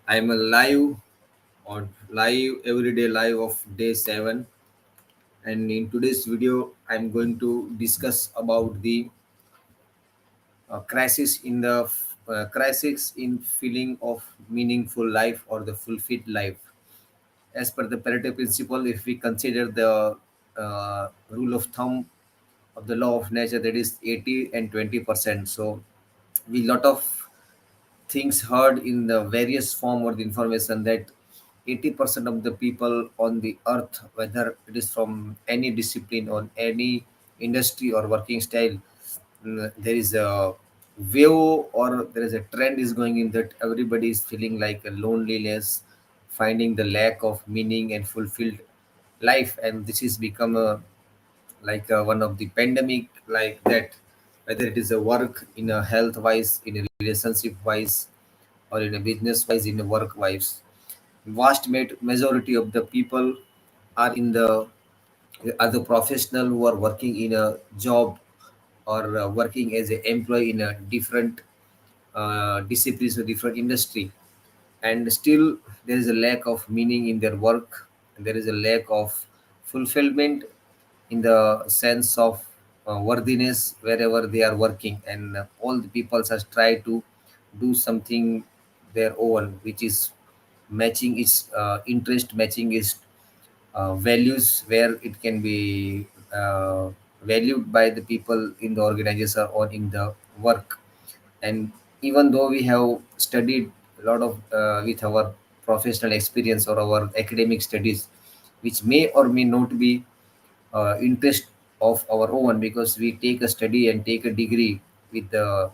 I'm a live everyday live of day 7, and in today's video I'm going to discuss about the crisis in feeling of meaningful life or the fulfilled life. As per the Pareto principle, if we consider the rule of thumb of the law of nature, that is 80 and 20%. So we lot of things heard in the various form or the information that 80% of the people on the earth, whether it is from any discipline or any industry or working style, there is a wave or there is a trend is going in that everybody is feeling like a loneliness, finding the lack of meaning and fulfilled life, and this has become a one of the pandemic like that, whether it is a work in a health wise, in a relationship wise, or in a business wise, in a work wise. Majority of the people are in the are the professional who are working in a job or working as an employee in a different disciplines or different industry, and still there is a lack of meaning in their work, and there is a lack of fulfillment in the sense of worthiness wherever they are working, and all the people has tried to do something their own, which is matching its interest, matching its values, where it can be valued by the people in the organization or in the work. And even though we have studied a lot of with our professional experience or our academic studies, which may or may not be interest of our own, because we take a study and take a degree with the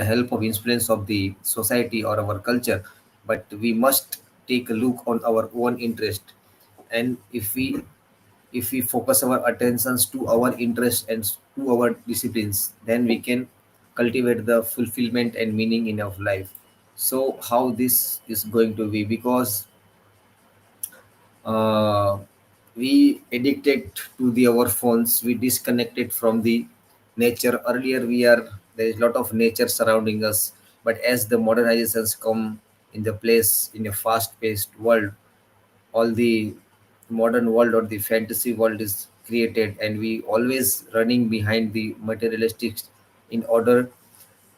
help of influence of the society or our culture, but we must take a look on our own interest. And if we focus our attentions to our interest and to our disciplines, then we can cultivate the fulfillment and meaning in our life. So how this is going to be, because uh, we addicted to the our phones, we disconnected from the nature. Earlier we are there is a lot of nature surrounding us, but as the modernizations come in the place in a fast paced world, all the modern world or the fantasy world is created, and we always running behind the materialistic in order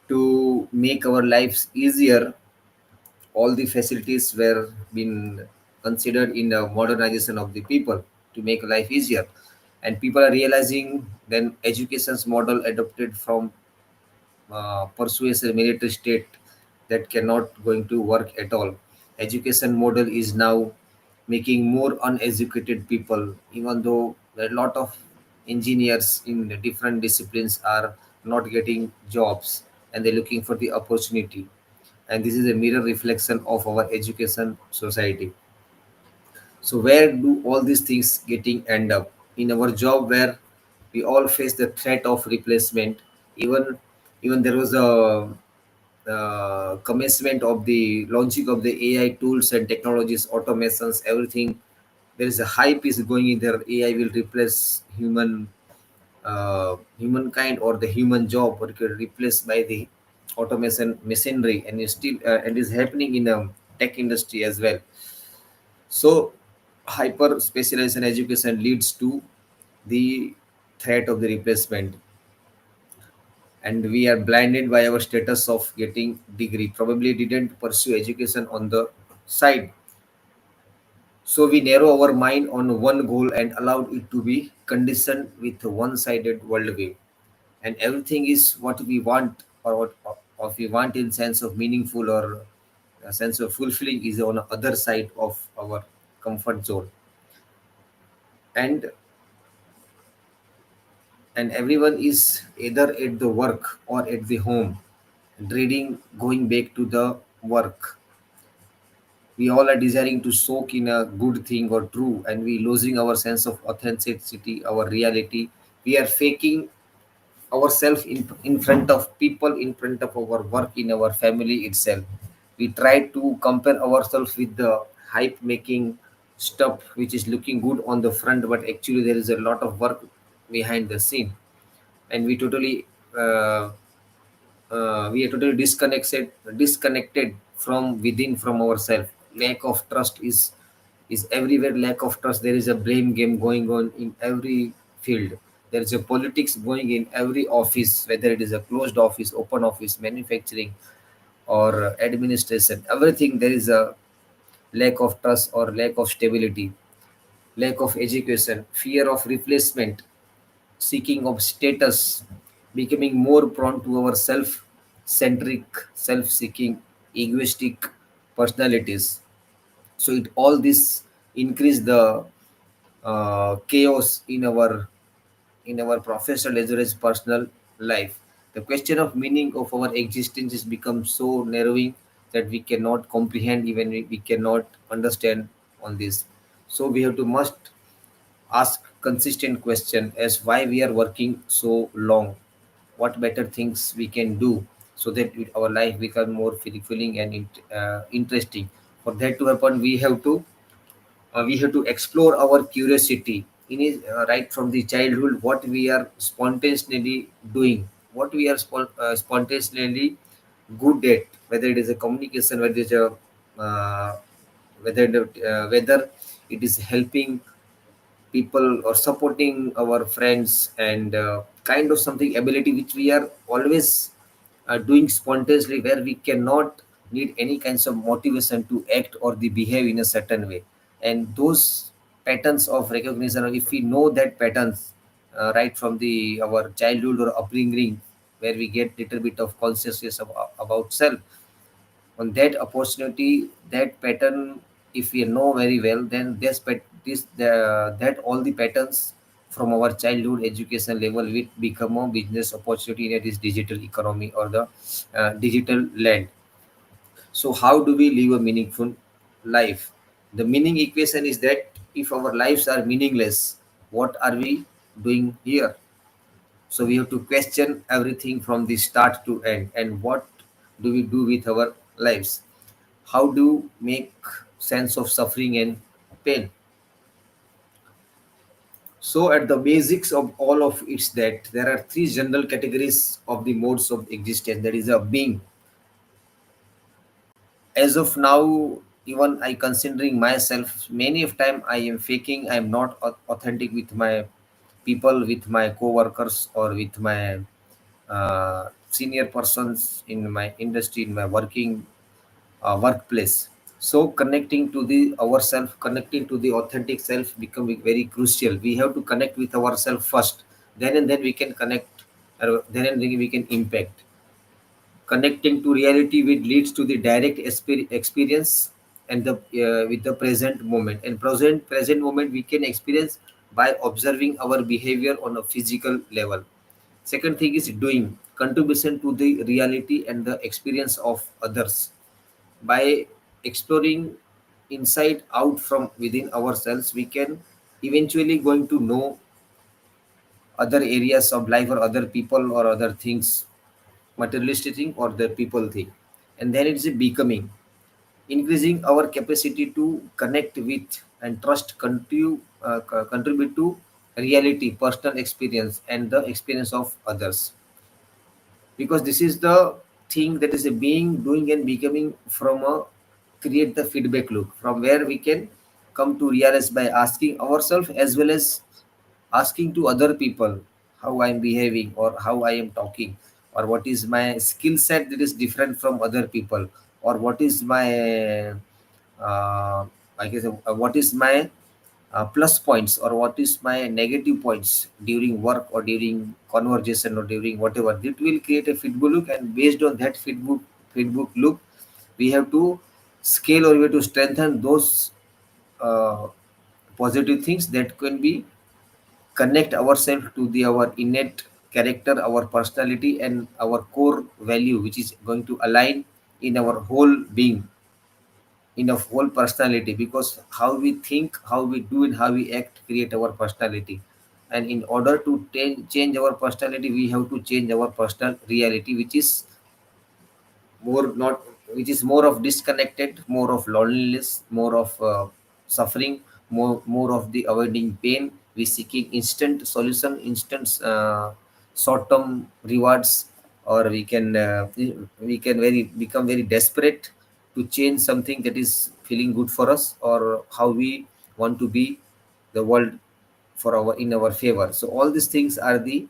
to make our lives easier. All the facilities were been considered in the modernization of the people to make life easier, and people are realizing then education's model adopted from persuasive military state, that cannot going to work at all. Education model is now making more uneducated people, even though there are a lot of engineers in the different disciplines are not getting jobs, and they're looking for the opportunity. And this is a mirror reflection of our education society. So where do all these things getting end up? In our job, where we all face the threat of replacement. Even even there was a commencement of the launching of the AI tools and technologies, automations, everything. There is a hype is going in there. AI will replace humankind or the human job, or it could replaced by the automation machinery, and is still and is happening in tech industry as well. So hyper specialization education leads to the threat of the replacement, and we are blinded by our status of getting degree, probably didn't pursue education on the side. So we narrow our mind on one goal and allowed it to be conditioned with a one-sided worldview, and everything is what we want, or what we want in sense of meaningful or a sense of fulfilling is on the other side of our comfort zone. And and everyone is either at the work or at the home, dreading going back to the work. We all are desiring to soak in a good thing or true, and we losing our sense of authenticity, our reality. We are faking ourselves in front of people, in front of our work, in our family itself. We try to compare ourselves with the hype making stuff which is looking good on the front, but actually there is a lot of work behind the scene. And we are totally disconnected from within, from ourselves. Lack of trust is everywhere. Lack of trust, there is a blame game going on in every field. There is a politics going in every office, whether it is a closed office, open office, manufacturing, or administration. Everything there is a lack of trust or lack of stability. Lack of education, fear of replacement, seeking of status, becoming more prone to our self centric, self seeking, egoistic personalities. So it all this increase the chaos in our professional as well as personal life. The question of meaning of our existence has become so narrowing that we cannot comprehend, even we cannot understand on this. So we have to must ask consistent question as why we are working so long, what better things we can do so that our life become more fulfilling and interesting. For that to happen, we have to explore our curiosity in it, right from the childhood, what we are spontaneously doing, what we are spontaneously good at, whether it is a communication, whether it is a whether it is helping people or supporting our friends, and kind of something ability which we are always doing spontaneously, where we cannot need any kinds of motivation to act or the behave in a certain way. And those patterns of recognition, or if we know that patterns right from the our childhood or upbringing, where we get little bit of consciousness about self, on that opportunity, that pattern, if we know very well, then that all the patterns from our childhood education level will become a business opportunity in this digital economy or the digital land. So how do we live a meaningful life? The meaning equation is that if our lives are meaningless, what are we doing here? So we have to question everything from the start to end. And what do we do with our lives? How do make sense of suffering and pain? So at the basics of all of it's that there are three general categories of the modes of existence. There is a being. As of now, even I considering myself, many of time I am faking, I am not authentic with my people, with my co-workers, or with my senior persons in my industry, in my workplace. So connecting to the ourself, connecting to the authentic self becoming very crucial. We have to connect with ourselves first, then and then we can connect, then and then we can impact. Connecting to reality which leads to the direct experience and the with the present moment. And present moment we can experience by observing our behavior on a physical level. Second thing is doing, contribution to the reality and the experience of others. By exploring inside out from within ourselves, we can eventually going to know other areas of life or other people or other things, materialistic thing or the people thing. And then it's a becoming, increasing our capacity to connect with and trust, contribute to reality, personal experience, and the experience of others. Because this is the thing that is a being, doing, and becoming from a create the feedback loop from where we can come to realize by asking ourselves as well as asking to other people how I'm behaving or how I am talking, or what is my skill set that is different from other people, or what is my uh, I guess what is my plus points or what is my negative points during work or during conversation or during whatever. It will create a feedback loop, and based on that feedback loop, we have to scale or we have to strengthen those uh, positive things that can be connect ourselves to the our innate character, our personality, and our core value, which is going to align in our whole being, in a whole personality. Because how we think, how we do, and how we act create our personality. And in order to change our personality, we have to change our personal reality, which is more not, which is more of disconnected, more of loneliness, more of suffering, more of the avoiding pain. We seeking instant solution, instant short term rewards, or we can very become very desperate to change something that is feeling good for us, or how we want to be the world for our in our favor. So all these things are the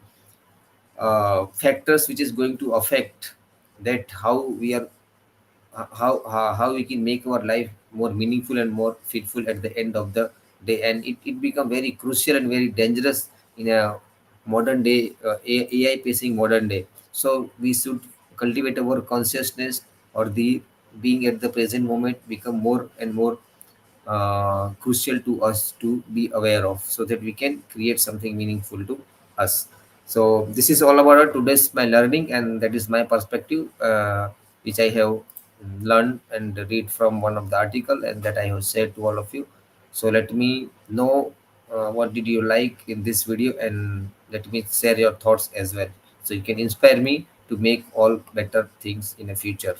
factors which is going to affect that how we are, how we can make our life more meaningful and more fitful at the end of the day. And it become very crucial and very dangerous in a modern day, AI facing modern day. So we should cultivate our consciousness, or the being at the present moment become more and more crucial to us to be aware of, so that we can create something meaningful to us. So this is all about today's my learning, and that is my perspective, which I have learned and read from one of the article, and that I have shared to all of you. So let me know what did you like in this video, and let me share your thoughts as well, so you can inspire me to make all better things in the future.